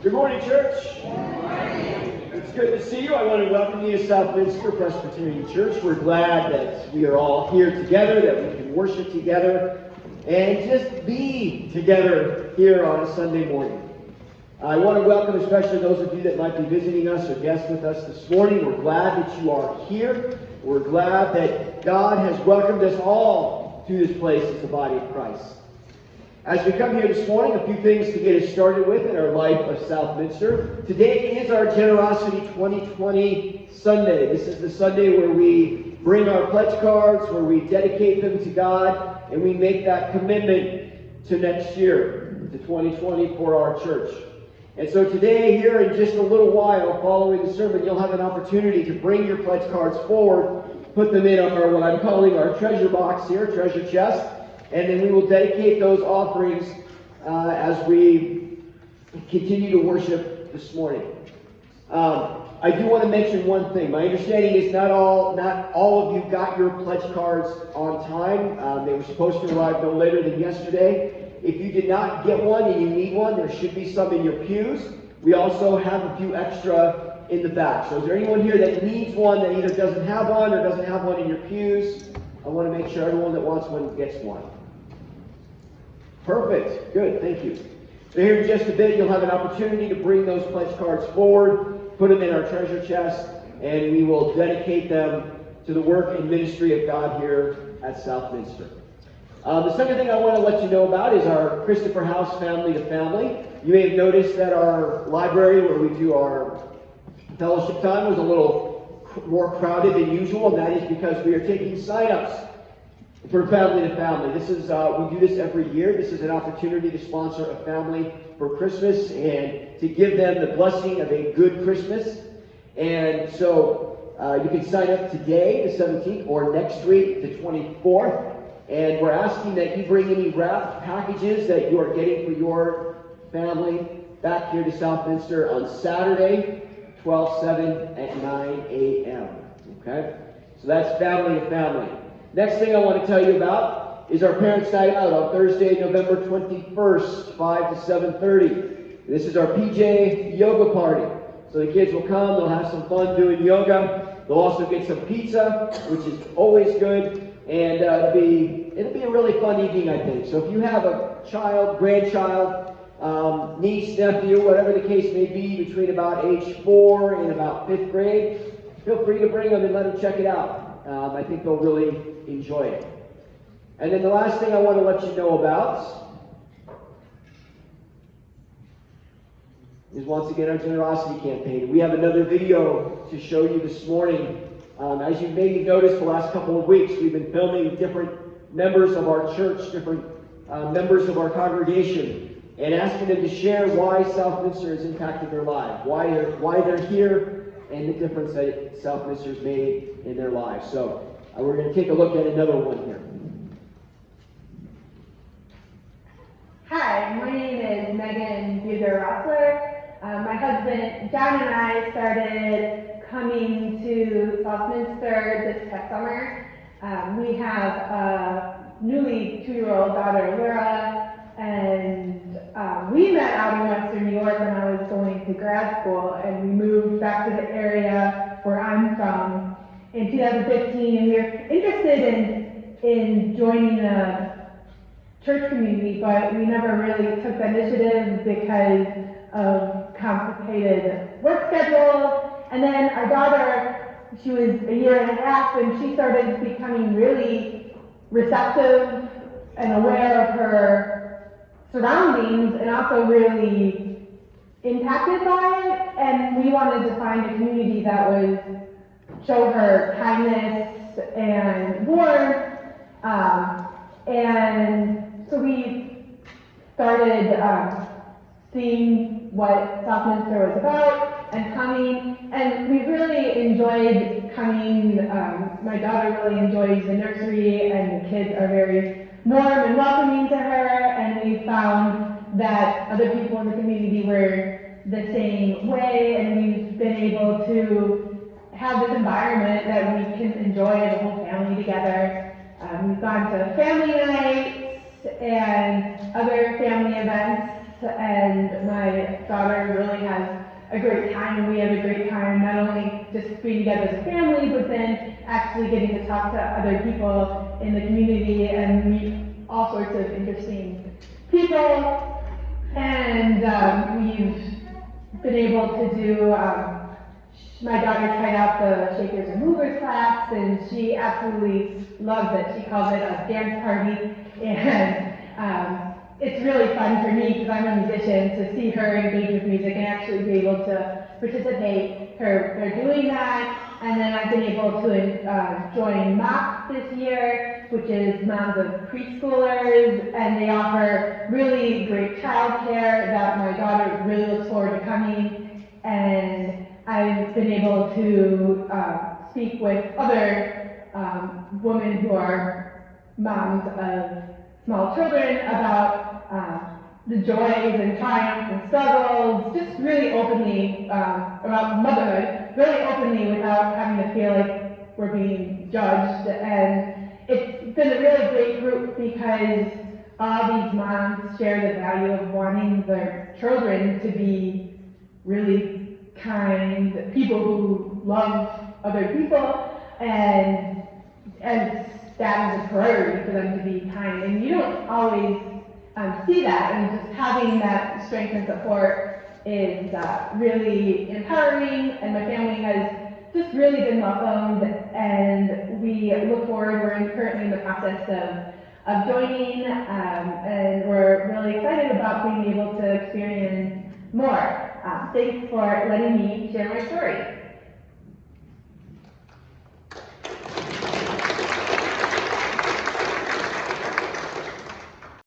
Good morning, church. Good morning. It's good to see you. I want to welcome you to Southminster Presbyterian Church. We're glad that we are all here together, that we can worship together, and just be together here on a Sunday morning. I want to welcome especially those of you that might be visiting us or guests with us this morning. We're glad that you are here. We're glad that God has welcomed us all to this place as the body of Christ. As we come here this morning, a few things to get us started with in our life of Southminster. Today is our Generosity 2020 Sunday. This is the Sunday where we bring our pledge cards, where we dedicate them to God, and we make that commitment to next year, to 2020 for our church. And so today, here in just a little while, following the sermon, you'll have an opportunity to bring your pledge cards forward, put them in our, what I'm calling our treasure box here, treasure chest, and then we will dedicate those offerings as we continue to worship this morning. I do want to mention one thing. My understanding is not all of you got your pledge cards on time. They were supposed to arrive no later than yesterday. If you did not get one and you need one, there should be some in your pews. We also have a few extra in the back. So is there anyone here that needs one that either doesn't have one or doesn't have one in your pews? I want to make sure everyone that wants one gets one. Perfect. Good. Thank you. So here in just a bit, you'll have an opportunity to bring those pledge cards forward, put them in our treasure chest, and we will dedicate them to the work and ministry of God here at Southminster. The second thing I want to let you know about is our Christopher House Family to Family. You may have noticed that our library, where we do our fellowship time, was a little more crowded than usual, and that is because we are taking sign-ups for Family to Family. This is we do this every year. This is an opportunity to sponsor a family for Christmas and to give them the blessing of a good Christmas. And so you can sign up today, the 17th, or next week, the 24th. And we're asking that you bring any wrapped packages that you are getting for your family back here to Southminster on Saturday, 12/7 at 9 a.m. Okay? So that's Family to Family. Next thing I want to tell you about is our Parents' Night Out on Thursday, November 21st, 5 to 7:30. This is our PJ Yoga Party. So the kids will come, they'll have some fun doing yoga. They'll also get some pizza, which is always good. And it'll be a really fun evening, I think. So if you have a child, grandchild, niece, nephew, whatever the case may be, between about age 4 and about 5th grade, feel free to bring them and let them check it out. I think they'll really enjoy it. And then the last thing I want to let you know about is once again our generosity campaign. We have another video to show you this morning. As you maybe noticed the last couple of weeks, we've been filming different members of our church, different members of our congregation, and asking them to share why Southminster has impacted their lives, why they're here, and the difference that Southminster has made in their lives. So we're going to take a look at another one here. Hi, my name is Megan Buser-Rossler. My husband John and I started coming to Southminster this past summer. We have a newly 2-year-old daughter, Laura, and we met out in Western New York when I was going to grad school, and we moved back to the area where I'm from in 2015, and we were interested in joining a church community, but we never really took the initiative because of complicated work schedules. And then our daughter, she was a year and a half, and she started becoming really receptive and aware of her surroundings and also really impacted by it. And we wanted to find a community that would show her kindness and warmth. And so we started seeing what Southminster was about and coming, and we really enjoyed coming. My daughter really enjoys the nursery, and the kids are very warm and welcoming to her, and we found that other people in the community were the same way, and we've been able to have this environment that we can enjoy as a whole family together. We've gone to family nights and other family events and my daughter really has a great time, and we have a great time not only just being together as a family, but then actually getting to talk to other people in the community and meet all sorts of interesting people. And we've been able to do, my daughter tried out the Shakers and Movers class, and she absolutely loves it. She calls it a dance party, and it's really fun for me, because I'm a musician, to see her engage with music and actually be able to participate her doing that. And then I've been able to join MOP this year, which is Moms of Preschoolers, and they offer really great childcare that my daughter really looks forward to coming. And I've been able to speak with other women who are moms of small children about the joys and triumphs and struggles, just really openly about motherhood, really openly without having to feel like we're being judged. And it's been a really great group, because all these moms share the value of wanting their children to be really kind people who love other people, and that is a priority for them to be kind. And you don't always see that, and just having that strength and support is really empowering, and my family has just really been welcomed, and we look forward. We're currently in the process of joining, and we're really excited about being able to experience more. Thanks for letting me share my story.